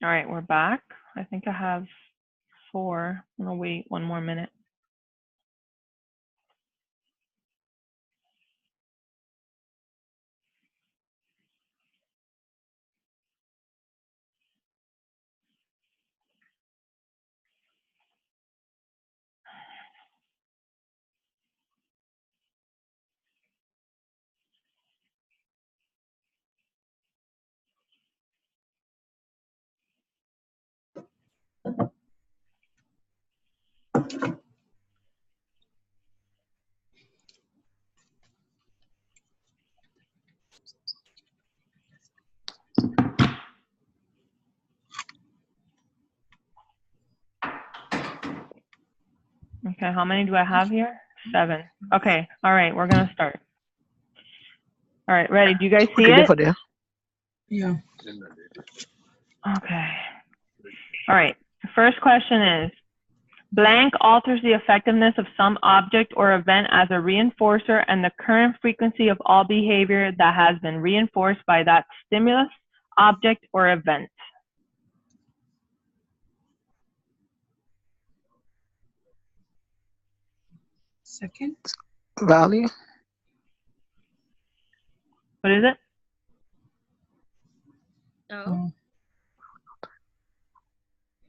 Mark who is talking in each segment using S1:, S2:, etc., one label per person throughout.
S1: All right, we're back. I think I have 4. I'm gonna wait one more minute. Okay, how many do I have here? 7. Okay, all right, we're gonna start. All right, ready? Do you guys see it?
S2: Yeah.
S1: Okay. All right. First question is, blank alters the effectiveness of some object or event as a reinforcer and the current frequency of all behavior that has been reinforced by that stimulus, object, or event.
S2: Second.
S3: Value.
S1: What is it?
S4: Oh.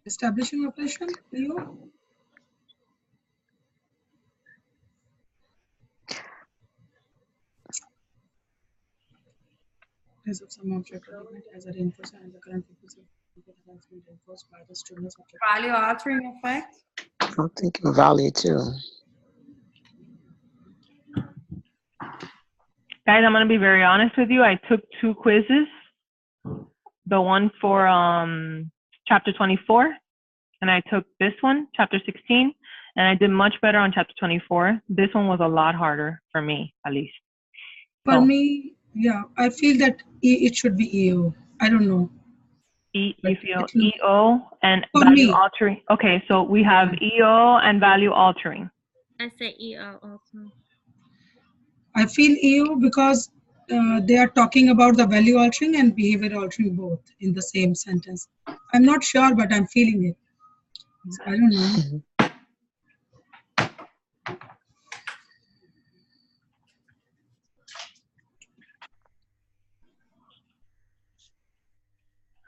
S2: Establishing operation, EO? As of some object or event as a reinforcer and the current frequency has been reinforced by the stimulus object.
S4: Value altering effect?
S3: I'm thinking value too.
S1: Guys, I'm going to be very honest with you. I took 2 quizzes. The one for chapter 24, and I took this one, chapter 16, and I did much better on chapter 24. This one was a lot harder for me, at least.
S2: For me, yeah, I feel that it should be EO. I don't know.
S1: You feel EO and
S2: For
S1: value
S2: me.
S1: altering. Okay, so we have EO and value altering.
S4: I say EO also.
S2: I feel EO because they are talking about the value altering and behavior altering both in the same sentence. I'm not sure, but I'm feeling it. So I don't know.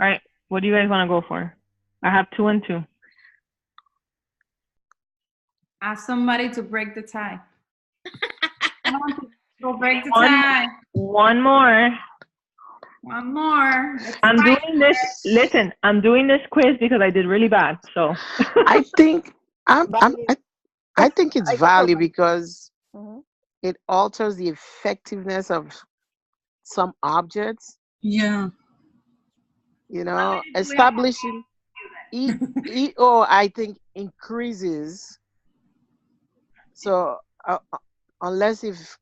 S1: All right, what do you guys want to go for? I have 2 and 2.
S4: Ask somebody to break the tie. Go break the
S1: One-
S4: tie.
S1: One more.
S4: One more.
S1: I'm doing this. Listen, I'm doing this quiz because I did really bad. So
S3: I think I think it's value because it alters the effectiveness of some objects.
S2: Yeah.
S3: You know, establishing EO, I think, increases. So unless if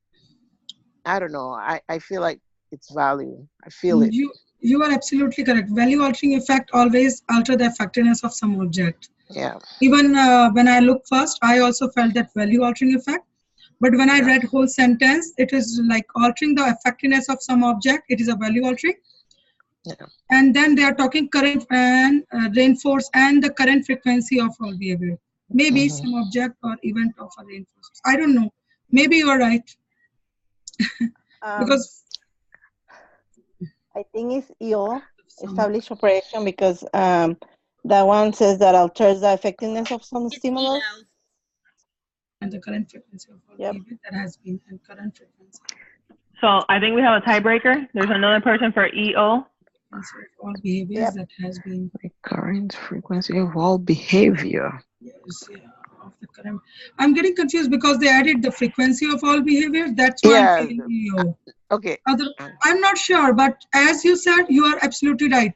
S3: I don't know, I feel like it's value. I feel it.
S2: You are absolutely correct. Value altering effect always alter the effectiveness of some object.
S3: Yeah.
S2: Even when I look first, I also felt that value altering effect. But when I read whole sentence, it is like altering the effectiveness of some object. It is a value altering.
S3: Yeah.
S2: And then they are talking current and reinforce and the current frequency of all behavior. Maybe some object or event of a reinforcers. I don't know. Maybe you are right. Because
S5: I think it's EO, established operation, because that one says that alters the effectiveness of some stimulus.
S2: And the current frequency of all behavior that has been and current frequency.
S1: So I think we have a tiebreaker. There's another person for EO.
S2: All behaviors that has been
S3: recurrent frequency of all behavior.
S2: Yes, yeah, of the current. I'm getting confused because they added the frequency of all behavior. That's why I'm feeling EO.
S3: Okay.
S2: I'm not sure, but as you said, you are absolutely right.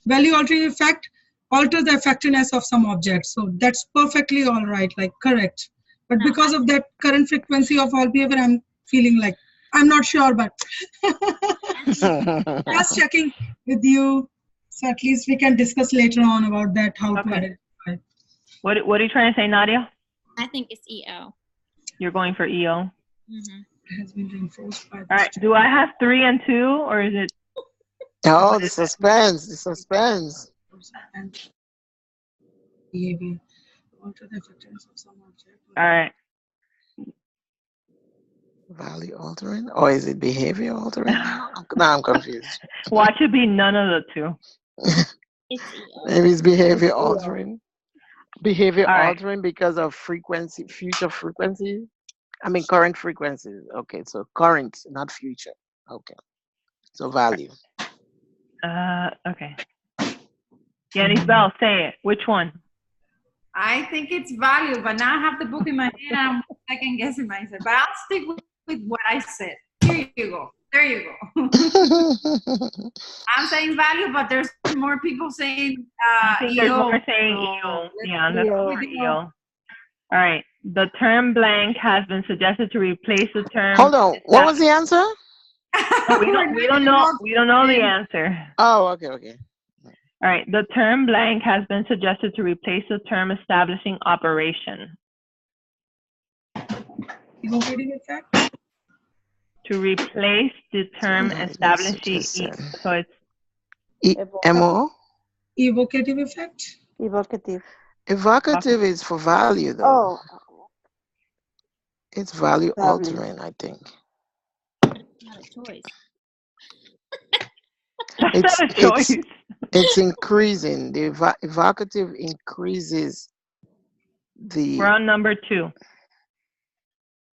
S2: Value altering effect alters the effectiveness of some objects. So that's perfectly all right, like correct. But because of that current frequency of all behavior, I'm feeling like I'm not sure, but just checking with you. So at least we can discuss later on about that, how to identify.
S1: What are you trying to say, Nadia?
S4: I think it's EO.
S1: You're going for EO.
S2: It has been reinforced by.
S1: All right. Do I have 3 and 2, or is it?
S3: Oh, the suspense. The suspense.
S2: and behavior. Alter the effectiveness of some object.
S1: All right.
S3: Value altering, or is it behavior altering? Now I'm confused.
S1: Watch it be none of the two.
S4: It's EO.
S3: Maybe it's behavior
S5: It's EO.
S3: altering. Behavior
S1: All right.
S3: altering because of frequency, future frequency. I mean current frequencies. Okay, so current, not future. Okay, so value.
S1: Okay. Yannis Bell, say it. Which one?
S4: I think it's value, but now I have the book in my hand. I'm second guessing myself. But I'll stick with what I said. Here you go. There you go. I'm saying value, but there's more people saying
S1: I think there's
S4: EO.
S1: more saying
S4: so
S1: EO.
S4: let's
S1: Yeah, that's
S5: EO.
S1: more EO. All right. The term blank has been suggested to replace the term.
S3: Hold on. What was the answer?
S1: No, we don't know. We don't know the answer.
S3: Oh, okay.
S1: All right. The term blank has been suggested to replace the term establishing operation.
S2: Evocative effect.
S1: To replace the term
S3: No, it's
S1: establishing.
S3: suggested.
S1: So it's
S3: MO?
S2: Evocative effect.
S5: Evocative.
S3: Evocative is for value, though.
S5: Oh,
S3: It's value
S5: Value.
S3: altering, I think.
S4: Not a choice.
S1: that's not a choice.
S3: It's increasing. The evocative increases the.
S1: We're on number 2.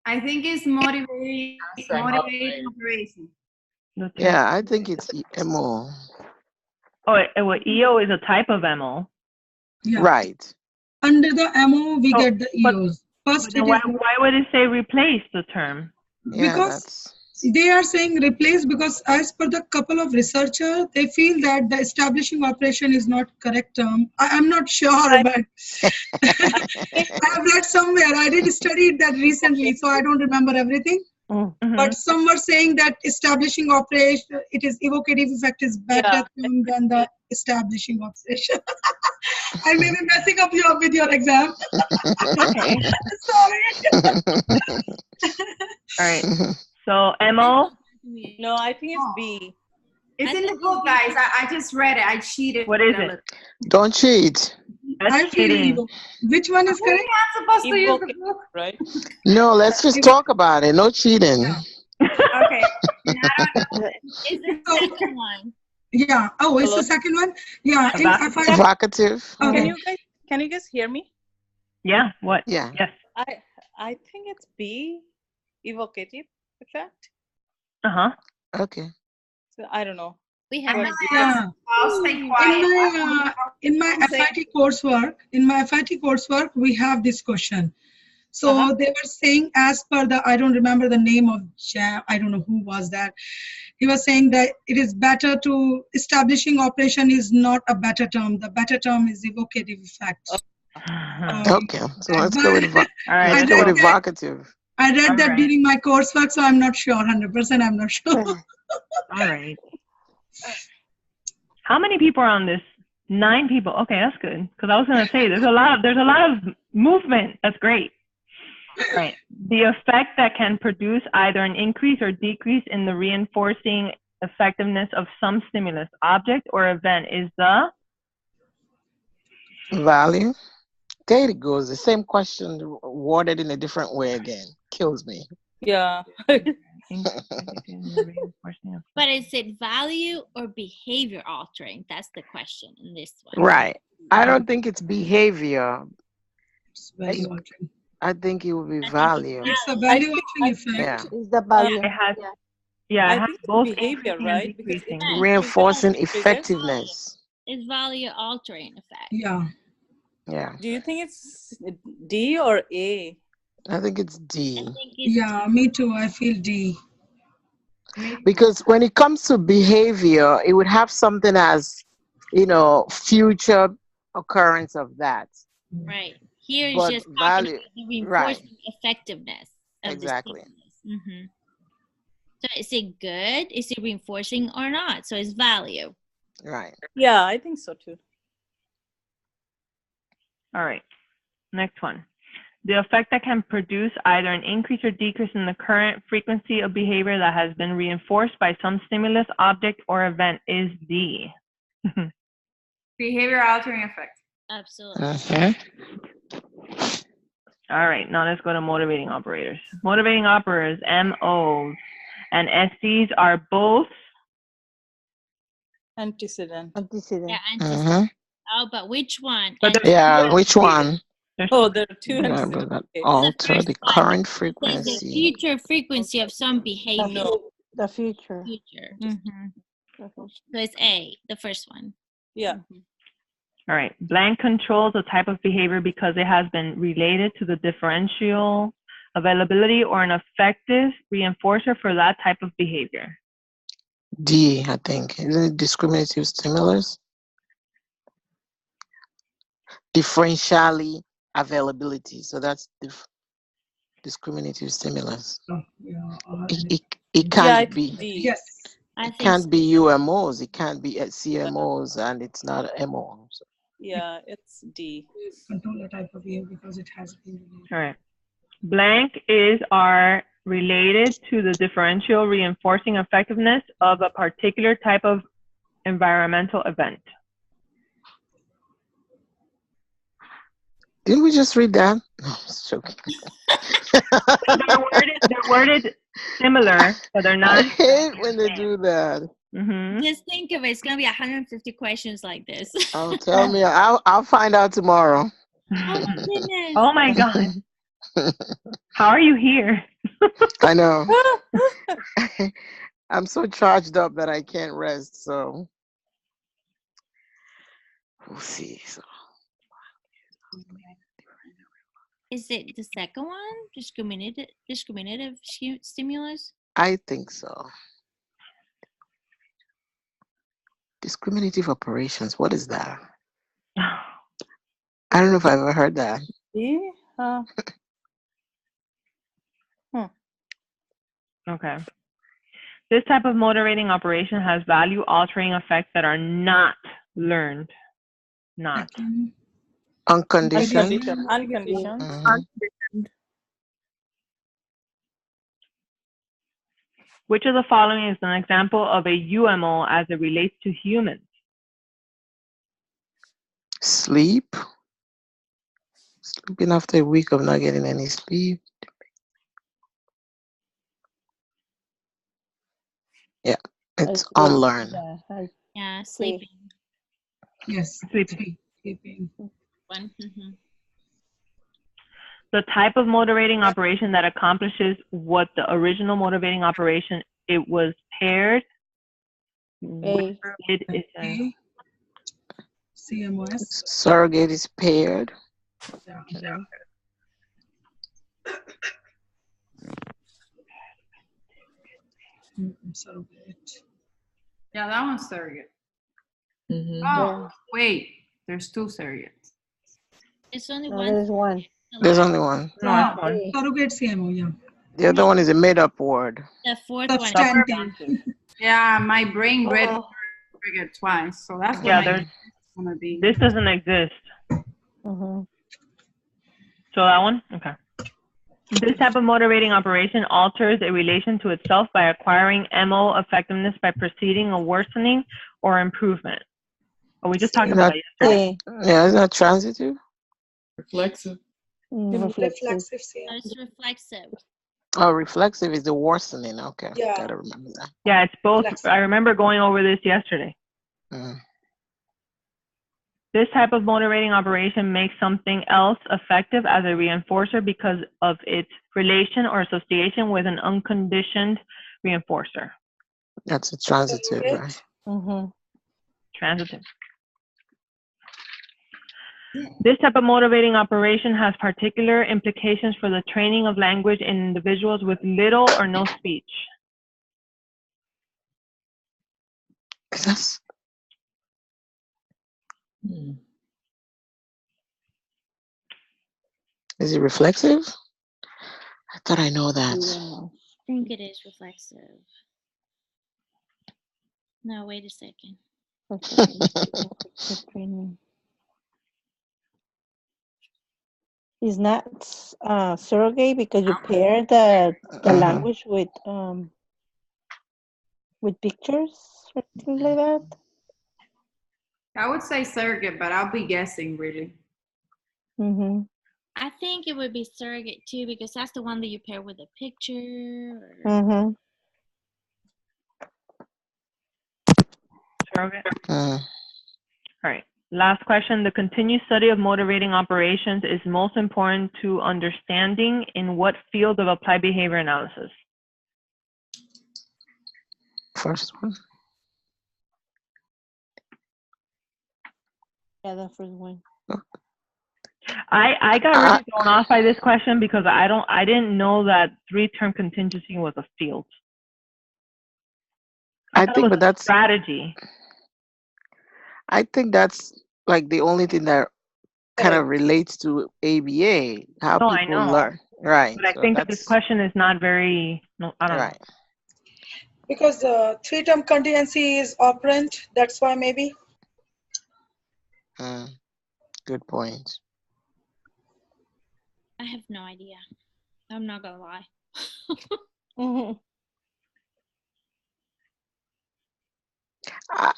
S4: I think it's motivating operation.
S1: The term-
S3: Yeah, I think it's MO.
S1: Oh, well, EO is a type of MO.
S2: Yeah.
S3: Right.
S2: Under the MO, we
S1: Oh,
S2: get the
S1: but-
S2: EOs. First,
S1: Then
S2: it
S1: why
S2: is
S1: would it say replace the term?
S3: Yeah,
S2: because
S3: that's.
S2: they are saying replace because as per the couple of researchers, they feel that the establishing operation is not correct term. I'm not sure, but I've read somewhere. I did study that recently, so I don't remember everything.
S1: Mhm.
S2: But some were saying that establishing operation, it is evocative effect is better term than the establishing operation. I may be messing up with your exam.
S1: Okay.
S2: Sorry.
S1: All right. So MO.
S6: No, I think it's B.
S4: It's in the book, guys. I just read it. I cheated.
S1: What is it?
S3: Don't cheat.
S1: That's
S2: I feel
S1: cheating.
S2: Which one is correct?
S4: I'm supposed to use the
S6: Evocative,
S4: book.
S6: right?
S3: No, let's just talk about it. No cheating.
S2: Yeah.
S4: Okay. And I don't know.
S5: It's
S4: the second one.
S2: Yeah. Oh, it's the second one? Yeah.
S1: Evocative.
S3: Evocative.
S2: Okay.
S6: Can you guys hear me?
S1: Yeah. What?
S3: Yeah.
S1: Yes.
S6: I think it's B, evocative effect.
S1: Uh-huh.
S3: Okay.
S6: So I don't know.
S4: We have
S6: What
S4: a
S6: is
S2: Yeah.
S4: I'll stay quiet.
S2: In my FIT coursework, we have this question. So they were saying, as per the, I don't remember the name of I don't know who was that. He was saying that it is better to establishing operation is not a better term. The better term is evocative effect.
S3: Okay. So let's go with
S1: All right.
S3: let's go with evocative.
S2: I read that
S1: Alright.
S2: during my coursework, so I'm not sure, 100%. I'm not sure.
S1: All right. How many people are on this? 9 people. Okay, that's good. Because I was gonna say there's a lot of movement. That's great. All right. The effect that can produce either an increase or decrease in the reinforcing effectiveness of some stimulus, object, or event is the
S3: Value. There it goes. The same question worded in a different way again. Kills me.
S6: Yeah.
S4: But is it value or behavior altering? That's the question in this one.
S3: Right. I don't think it's behavior.
S2: It's value altering.
S3: I think it would be
S4: I think
S3: value.
S2: It's a value altering effect.
S3: Yeah.
S5: It's the value.
S1: it has
S6: I
S1: it has
S6: think it's
S1: both
S6: behavior,
S1: increasing and
S6: right? Because
S1: decreasing.
S6: it-
S3: Reinforcing
S6: Triggers?
S3: effectiveness.
S4: It's value altering effect.
S2: Yeah.
S3: Yeah.
S6: Do you think it's D or A?
S3: I think it's
S4: I
S3: D.
S4: think it's
S2: Yeah, me too. I feel D.
S3: Because when it comes to behavior, it would have something as, future occurrence of that.
S4: right. Here is
S3: But
S4: just talking
S3: value-
S4: about the reinforcing effectiveness of
S3: Exactly.
S4: the stimulus. Mm-hmm. So is it good? Is it reinforcing or not? So it's value.
S3: Right.
S6: Yeah, I think so too.
S1: All right. Next one. The effect that can produce either an increase or decrease in the current frequency of behavior that has been reinforced by some stimulus, object, or event is D.
S4: Behavior altering effect.
S7: Absolutely.
S1: All right, now let's go to motivating operators. Motivating operators, MOs, and SCs are both
S6: Antecedent.
S5: Antecedent.
S7: Yeah, antecedent. Oh, but which one?
S1: But
S3: Yeah, which one?
S6: Oh, there are two
S3: Yeah,
S6: antecedents.
S3: but that
S6: Okay.
S3: alter
S7: first
S3: the
S7: one.
S3: current
S7: It says the
S3: frequency.
S7: future frequency of some behavior.
S6: No.
S5: The future.
S7: Future.
S5: The future.
S7: So it's A, the first one.
S6: Yeah.
S1: all right, blank controls a type of behavior because it has been related to the differential availability or an effective reinforcer for that type of behavior.
S3: D, I think. Isn't it discriminative stimulus? Differentially availability. So that's discriminative stimulus.
S2: Yeah,
S3: It
S6: Yeah,
S3: can't
S6: it's
S3: be.
S6: D.
S2: yes.
S7: I
S3: It
S7: think
S3: can't
S7: so.
S3: be UMOs. It can't be CMOs, and it's not MO. So
S6: Yeah, it's D.
S2: Control the type of behavior because it has been related.
S1: All right. Blank are related to the differential reinforcing effectiveness of a particular type of environmental event.
S3: didn't we just read that? No, I'm just joking.
S1: They're worded similar, but they're
S3: I
S1: not.
S3: hate when they do that.
S7: Just think of it. It's going to be 150 questions like this.
S3: Oh, tell me. I'll find out tomorrow.
S7: Oh my goodness.
S1: Oh my God. How are you here?
S3: I know. I'm so charged up that I can't rest. So we'll see. So
S7: Is it the second one? Discriminative stimulus?
S3: I think so. Discriminative operations. What is that? I don't know if I've ever heard that.
S6: D?
S1: Okay. This type of motivating operation has value altering effects that are not learned. Not.
S3: Unconditioned.
S6: Unconditioned.
S1: Which of the following is an example of a UMO as it relates to humans?
S3: Sleep. Sleeping after a week of not getting any sleep. Yeah, it's unlearned.
S7: Yeah, sleeping.
S2: Yes. Sleeping.
S7: One.
S1: The type of motivating operation that accomplishes what the original motivating operation it was paired with it is
S2: CMOS.
S3: Surrogate is paired.
S2: Yeah. Surrogate.
S4: Yeah, that one's surrogate.
S5: Yeah.
S4: Oh, wait. There's two surrogates.
S7: It's only
S5: No,
S7: one.
S5: there's one.
S3: There's only one.
S1: no,
S2: Surrogate CMO, yeah.
S3: The other one is a made-up word.
S7: The fourth one.
S2: Substantive.
S4: Yeah, my brain read surrogate twice, so that's what
S1: yeah,
S4: my
S1: there's
S4: gonna be.
S1: this doesn't exist. So that one? Okay. This type of motivating operation alters a relation to itself by acquiring MO effectiveness by preceding a worsening or improvement. Oh, we just talked about that yesterday.
S3: Yeah, is that transitive?
S8: Reflexive.
S5: Reflexive.
S7: It's reflexive.
S3: Oh, reflexive is the worsening. Okay,
S2: Yeah.
S3: gotta remember that.
S1: Yeah, it's both. I remember going over this yesterday. This type of motivating operation makes something else effective as a reinforcer because of its relation or association with an unconditioned reinforcer.
S3: That's a transitive, right?
S1: Transitive. This type of motivating operation has particular implications for the training of language in individuals with little or no speech.
S3: That's Is it reflexive? I thought I know that.
S7: I think it is reflexive. No, wait a second.
S5: It's not surrogate because you pair the language with pictures or things like that.
S4: I would say surrogate, but I'll be guessing really.
S5: Mm-hmm.
S7: I think it would be surrogate too because that's the one that you pair with a picture.
S5: Mm-hmm.
S1: Surrogate.
S3: Mm.
S1: All right. Last question. The continued study of motivating operations is most important to understanding in what field of applied behavior analysis?
S3: First one.
S5: Yeah, the first one.
S1: I got really thrown off by this question because I didn't know that 3-term contingency was a field.
S3: I
S1: thought it
S3: think,
S1: was
S3: but
S1: a
S3: that's,
S1: strategy.
S3: I think that's like the only thing that kind of relates to ABA, how
S1: No, I
S3: people
S1: know.
S3: learn. Right.
S1: But I
S3: So
S1: think that
S3: that's
S1: this question is not very, no, I don't
S3: right.
S2: Because the 3-term contingency is operant, that's why maybe.
S3: Mm. Good point.
S7: I have no idea. I'm not gonna lie.
S5: Mm-hmm.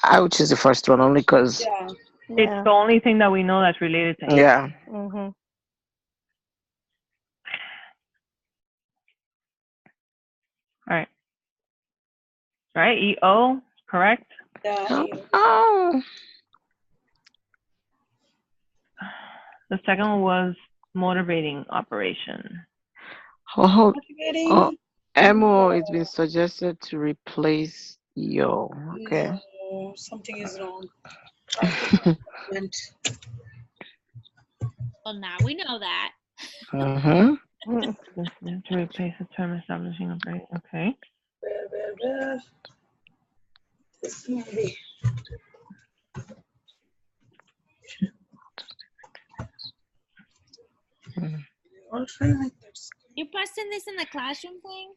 S3: I would choose the first one only because,
S2: Yeah.
S1: It's the only thing that we know that's related to ABA.
S3: yeah.
S5: Mm-hmm.
S1: All right. All right, EO, correct?
S2: Yeah.
S3: Oh.
S1: The second one was motivating operation.
S3: Oh,
S2: Motivating.
S3: MO, it's been suggested to replace yo. Okay.
S2: No, something is wrong.
S7: Well, now we know that.
S3: Mm-hmm.
S1: To replace the term establishing operation. Okay.
S2: Where? This movie.
S7: You're posting this in the classroom thing?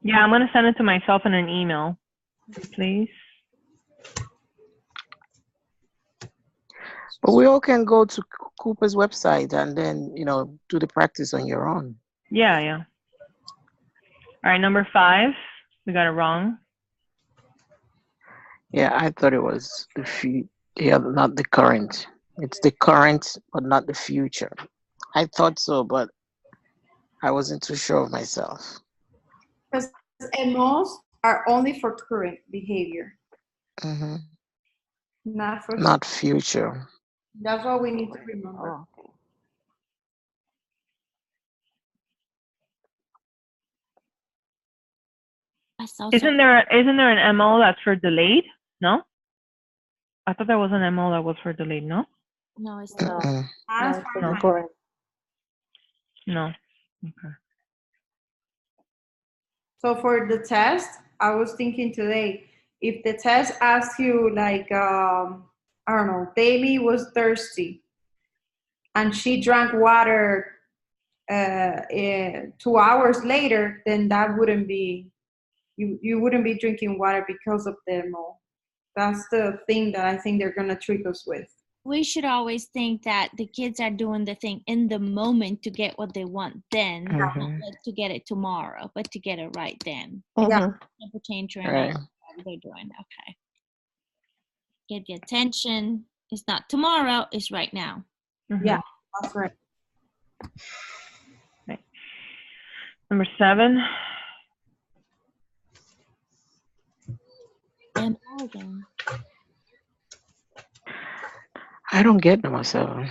S1: Yeah, I'm gonna send it to myself in an email, please.
S3: But we all can go to Cooper's website and then, do the practice on your own.
S1: Yeah, yeah. All right, number 5, we got it wrong.
S3: Yeah, I thought it was not the current. It's the current, but not the future. I thought so, but I wasn't too sure of myself.
S4: Because MOs are only for current behavior,
S3: Mm-hmm.
S4: not
S3: future.
S4: That's what we need to remember.
S1: Isn't there an MO that's for delayed? No? I thought there was an MO that was for delayed, no?
S7: No, it's
S5: No.
S7: not.
S4: As far as
S5: Correct.
S1: No. Okay.
S4: So for the test, I was thinking today, if the test asks you like, I don't know, Daymi was thirsty and she drank water 2 hours later, then that wouldn't be, you wouldn't be drinking water because of the MO. That's the thing that I think they're gonna trick us with.
S7: We should always think that the kids are doing the thing in the moment to get what they want then, not to get it tomorrow, but to get it right then.
S4: Yeah.
S7: Temper tantrum,
S3: Right.
S7: whatever they're doing. Okay. Get the attention. It's not tomorrow, it's right now.
S4: Yeah, that's right.
S1: Okay. Number 7.
S7: MO again.
S3: I don't get number 7.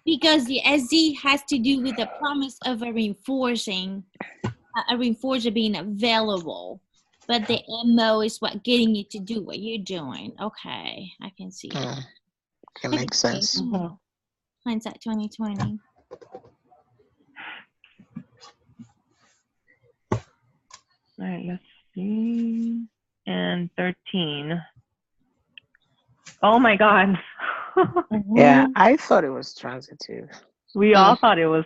S7: Because the SZ has to do with the promise of a reinforcer being available. But the MO is what getting you to do what you're doing. Okay, I can see it.
S3: It makes sense.
S7: Hindsight 2020.
S1: All right, let's see. And 13. Oh my God.
S3: Yeah, I thought it was transitive.
S1: We all thought it was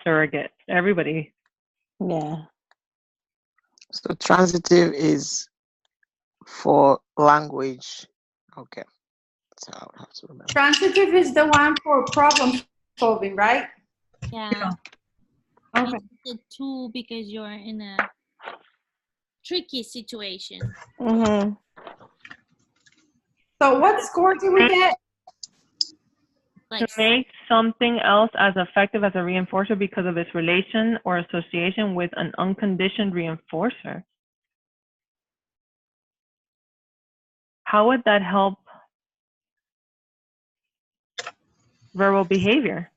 S1: surrogate. Everybody.
S5: Yeah.
S3: So transitive is for language. Okay. So I'll have to remember.
S4: Transitive is the one for problem solving, right?
S7: Yeah.
S4: Okay.
S7: use the tool because you're in a tricky situation.
S5: Mm-hmm.
S4: So what score do we get?
S1: To
S7: Like,
S1: make something else as effective as a reinforcer because of its relation or association with an unconditioned reinforcer. How would that help verbal behavior?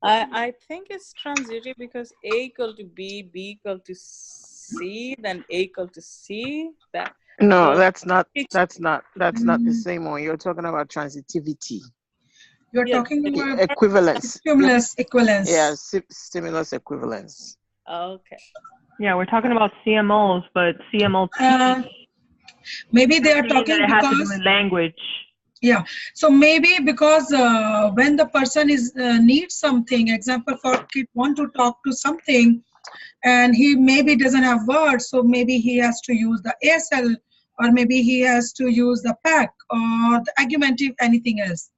S6: I think it's transitive because A equal to B, B equal to C, then A equal to C. That
S3: No,
S6: so
S3: that's not
S6: it's
S3: the same one. You're talking about transitivity.
S2: You're
S6: yeah,
S2: talking
S6: but
S2: about
S3: Equivalence.
S2: stimulus equivalence.
S3: Yeah, stimulus equivalence.
S6: okay.
S1: Yeah, we're talking about CMOs, but CMOT
S2: Maybe they are
S1: doesn't mean that
S2: talking
S1: it has to do
S2: because,
S1: with language.
S2: yeah. So maybe because when the person is needs something, example for kid want to talk to something, and he maybe doesn't have words, so maybe he has to use the ASL, or maybe he has to use the PAC or the argumentative, anything else.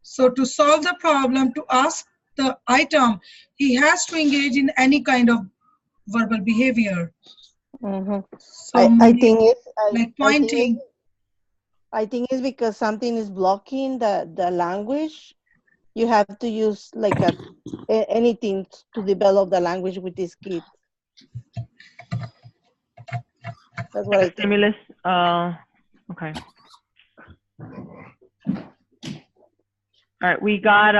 S2: So to solve the problem, to ask the item, he has to engage in any kind of verbal behavior.
S5: Mm-hmm.
S2: So
S5: I think it's
S2: like pointing.
S5: I think it's because something is blocking the language. You have to use like anything to develop the language with these kids. That's what I think.
S1: Stimulus, okay. All right, we got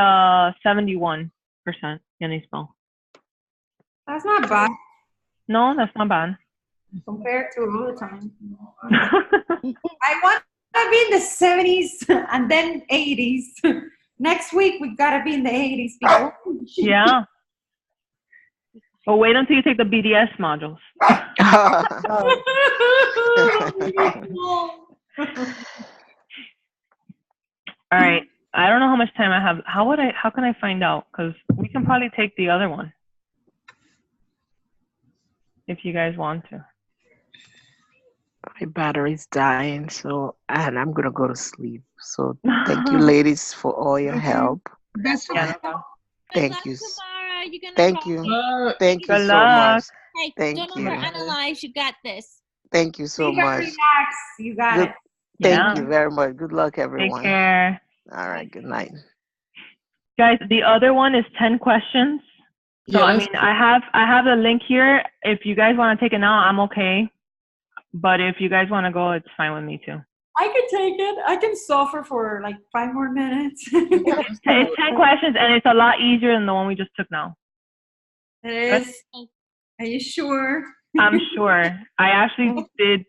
S1: 71% any spell.
S4: That's not bad
S1: No, that's not bad.
S4: compared to all the time. I want to be in the 70s and then 80s. Next week we gotta be in the 80s, people.
S1: Yeah. But wait until you take the BDS modules. All right. I don't know how much time I have. How can I find out? Because we can probably take the other one if you guys want to.
S3: My battery's dying, so and I'm gonna go to sleep. So thank you, ladies, for all your help.
S2: Best of
S1: Yeah, no
S2: luck.
S1: problem.
S7: good
S3: Thank
S7: luck
S3: you.
S7: tomorrow. You're gonna
S3: Thank
S7: rock
S3: you.
S7: it.
S3: Thank you
S1: Good
S3: so
S1: luck.
S3: much.
S7: Hey,
S3: Thank
S7: don't
S3: you.
S7: overanalyze. You got this.
S3: Thank you so
S4: Take a
S3: much.
S4: relax. You got
S3: Good.
S4: it.
S3: Thank
S1: Yeah.
S3: you very much. Good luck,
S1: Take
S3: everyone.
S1: care.
S3: All right. Good night.
S1: Guys, the other one is 10 questions. So
S8: Yeah,
S1: I
S8: that's
S1: mean, I have the link here. If you guys want to take it now, I'm okay. But if you guys want to go, it's fine with me too.
S4: I can take it. I can suffer for like 5 more minutes.
S1: It's 10 questions, and it's a lot easier than the one we just took now.
S4: It is. Are you sure?
S1: I'm sure. I actually did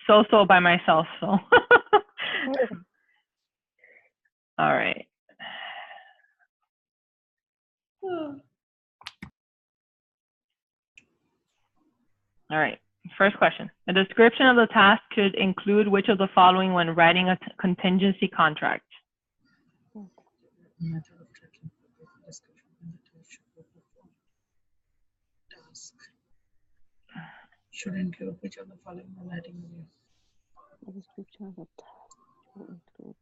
S1: so by myself, so. All right. All right. First question. A description of the task should include which of the following when writing a contingency contract?
S2: Should include which of the following when writing review.
S5: The description of the task will include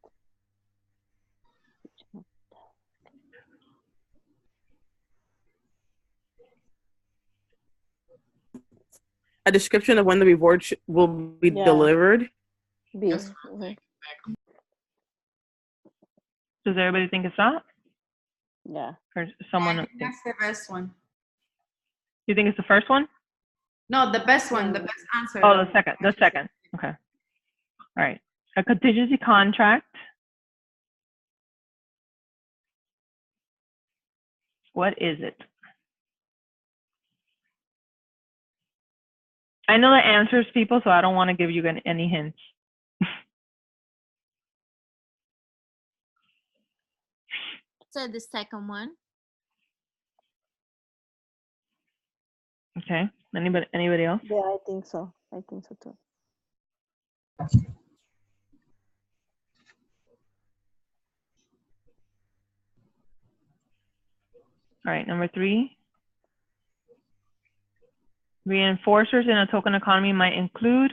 S8: a description of when the reward will be delivered.
S5: B.
S8: Yes.
S5: Mhm.
S1: Does everybody think it's that?
S5: Yeah.
S1: Or someone?
S4: I think that's the best one.
S1: You think it's the first one?
S4: No, the best one. The best answer.
S1: Oh, the second. The second. Okay. All right. A contingency contract. What is it? I know the answers, people, so I don't want to give you any hints.
S7: So the second one.
S1: Okay. Anybody else?
S5: Yeah, I think so. I think so too.
S1: All right. Number 3. Reinforcers in a token economy might include.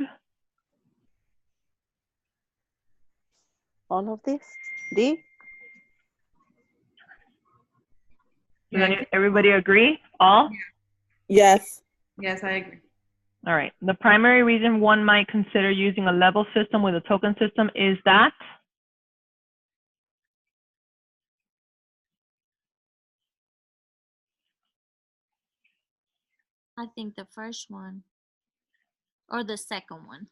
S5: All of this? D?
S1: Does everybody agree? All?
S8: Yes.
S4: Yes, I agree.
S1: All right. The primary reason one might consider using a level system with a token system is that.
S7: I think the first one or the second one.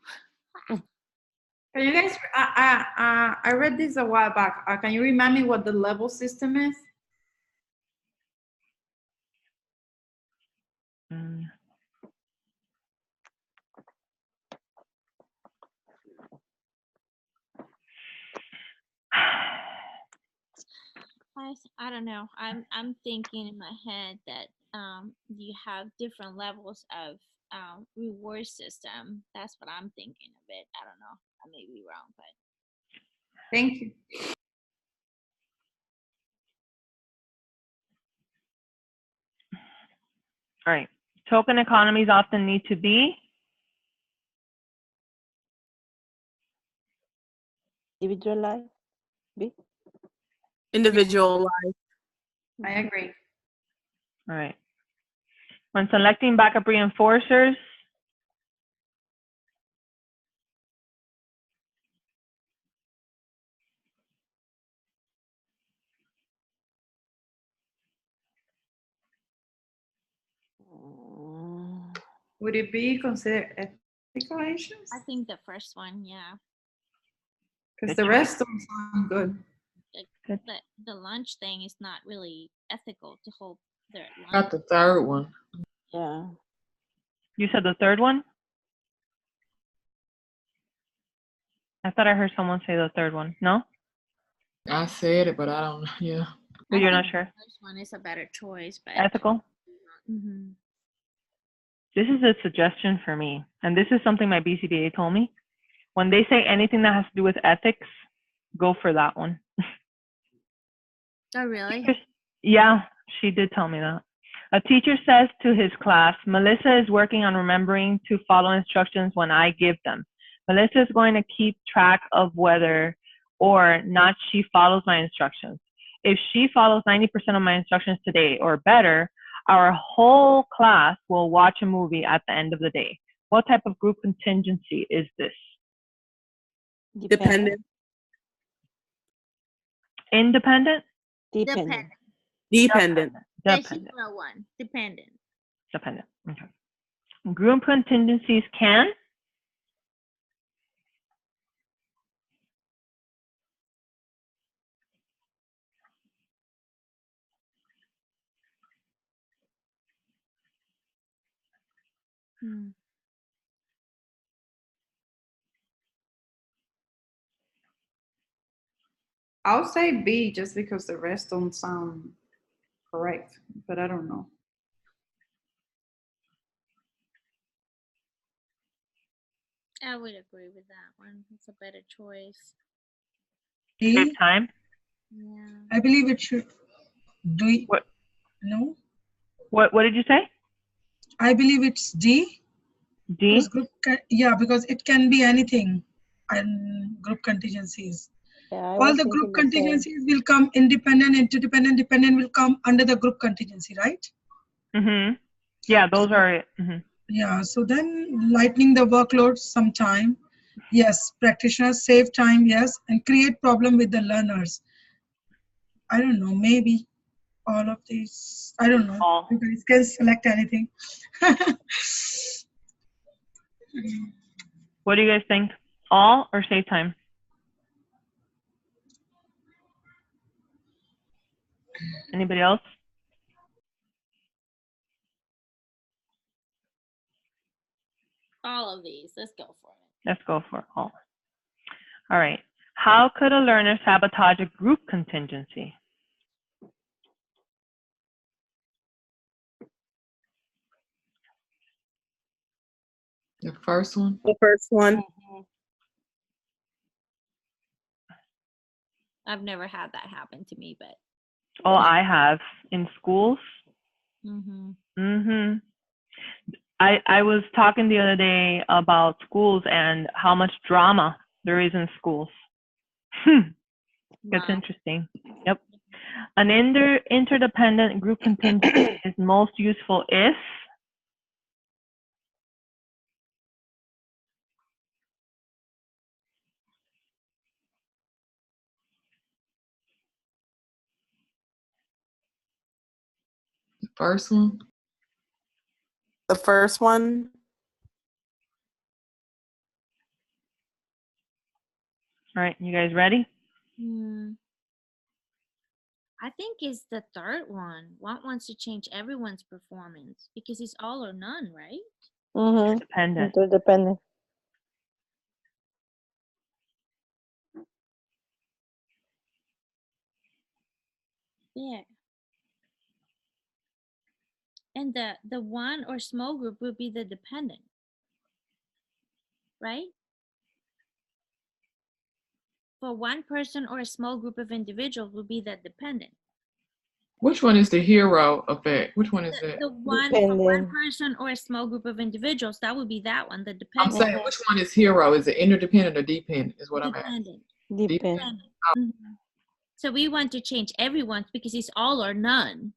S4: Can you guys, I read this a while back. Can you remind me what the level system is?
S7: I don't know. I'm thinking in my head that you have different levels of reward system. That's what I'm thinking of it. I don't know. I may be wrong, but
S4: Thank you.
S1: All right. Token economies often need to be.
S5: Individualized? B?
S8: Individualized.
S4: I agree.
S1: All right. When selecting backup reinforcers,
S4: Would it be considered ethical actions?
S7: I think the first one, yeah.
S4: Because the rest don't sound good.
S7: The lunch thing is not really ethical to hold their lunch.
S9: Got the third one.
S5: Yeah.
S1: you said the third one? I thought I heard someone say the third one. No?
S9: I said it, but I don't know. Yeah.
S1: But you're not
S7: think
S1: sure?
S7: The first one is a better choice, but
S1: Ethical?
S7: mm-hmm.
S1: This is a suggestion for me, and this is something my BCBA told me. When they say anything that has to do with ethics, go for that one.
S7: Oh, really?
S1: Yeah, she did tell me that. A teacher says to his class, Melissa is working on remembering to follow instructions when I give them. Melissa is going to keep track of whether or not she follows my instructions. If she follows 90% of my instructions today or better, our whole class will watch a movie at the end of the day. What type of group contingency is this?
S8: Dependent.
S1: Independent?
S5: Dependent.
S8: Dependent.
S1: Dependent.
S7: One. Dependent.
S1: Dependent. Okay. Group contingencies can?
S7: Hmm.
S4: I'll say B just because the rest don't sound correct, but I don't know.
S7: I would agree with that one. It's a better choice.
S1: Save time?
S7: Yeah.
S2: I believe it should. Do we?
S1: What?
S2: No.
S1: What did you say?
S2: I believe it's D.
S1: D?
S2: Because because it can be anything. And group contingencies.
S5: Yeah,
S2: All the group contingencies will come independent, interdependent, dependent will come under the group contingency, right?
S1: Mm-hmm. Yeah, those are it. Mm-hmm.
S2: Yeah, so then lightening the workload sometime. Yes, practitioners save time, yes, and create problem with the learners. I don't know, maybe all of these. I don't know.
S1: All.
S2: You guys can select anything.
S1: What do you guys think? All or save time? Anybody else?
S7: All of these. Let's go for it.
S1: Let's go for all. All right. How could a learner sabotage a group contingency?
S9: The first one.
S8: The first one.
S7: I've never had that happen to me, but.
S1: Oh, I have in schools.
S7: Mm-hmm.
S1: Mm-hmm. I was talking the other day about schools and how much drama there is in schools. It's interesting. Yep. An interdependent group contingency is most useful if
S9: The first one.
S8: The first one.
S1: All right, you guys ready?
S7: I think it's the third one. One wants to change everyone's performance because it's all or none, right?
S1: Interdependent.
S5: Interdependent.
S7: Yeah. And the one or small group would be the dependent, right? For one person or a small group of individuals would be the dependent.
S9: Which one is the hero effect? Which one is that?
S7: The one for one person or a small group of individuals, that would be that one, the
S9: I'm
S7: dependent.
S9: saying which one is hero? Is it interdependent or dependent? Is what I'm asking.
S7: Dependent. So we want to change everyone's because it's all or none.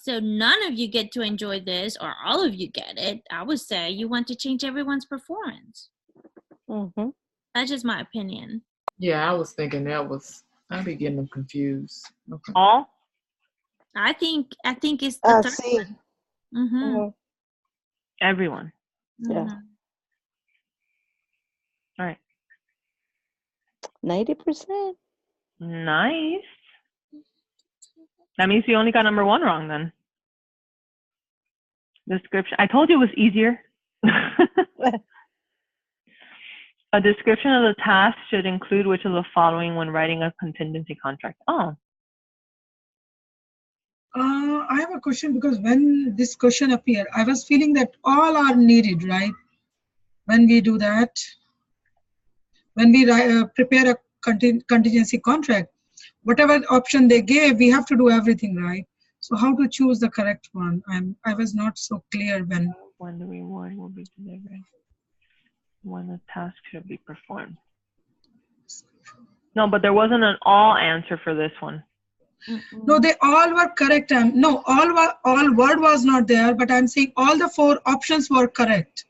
S7: So none of you get to enjoy this or all of you get it. I would say you want to change everyone's performance. That's just my opinion.
S9: Yeah, I was thinking that was. I'd be getting them confused. Okay.
S1: All?
S7: I think it's the third
S5: See.
S7: one.
S1: Everyone.
S5: Yeah.
S1: All right.
S5: 90%.
S1: Nice. That means you only got number one wrong then. Description. I told you it was easier. A description of the task should include which of the following when writing a contingency contract. Oh.
S2: I have a question because when this question appeared, I was feeling that all are needed, right? When we do that, when we prepare a contingency contract, whatever option they gave, we have to do everything, right? So how to choose the correct one? I was not so clear when.
S1: When the reward will be delivered. When the task should be performed. No, but there wasn't an all answer for this one.
S2: No, they all were correct. No, all word was not there, but I'm saying all the four options were correct.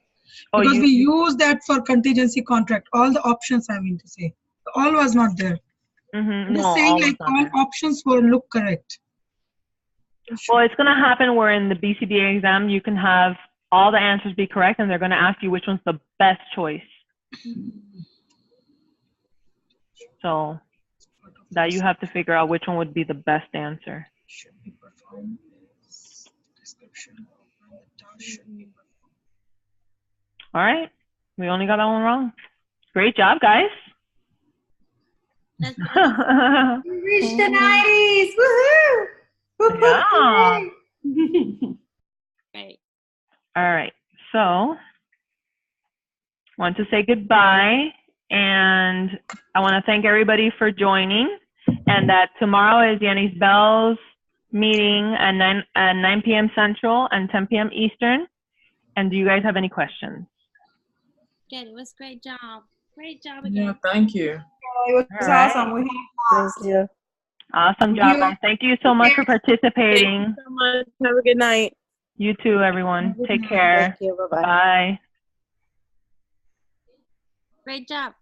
S2: Because we use that for contingency contract. All the options, I mean to say. All was not there. I'm just saying like all options were look correct.
S1: Well, it's going to happen where in the BCBA exam, you can have all the answers be correct, and they're going to ask you which one's the best choice. So that you have to figure out which one would be the best answer. All right. We only got that one wrong. Great job, guys.
S4: We reached the 90s. Woohoo!
S1: Yeah.
S7: Great.
S1: All right. So I want to say goodbye, and I want to thank everybody for joining, and that tomorrow is Yanni's Bell's meeting at 9 p.m. Central and 10 p.m. Eastern. And do you guys have any questions?
S7: Good. It was a great job. Great job again.
S9: Yeah, thank you.
S4: It was awesome. We
S5: Thank you.
S1: Awesome job, guys. Thank you so much for participating.
S8: Thank you so much. Have a good night.
S1: You too, everyone. Take care.
S5: Thank you. Bye-bye.
S1: Bye.
S7: Great job.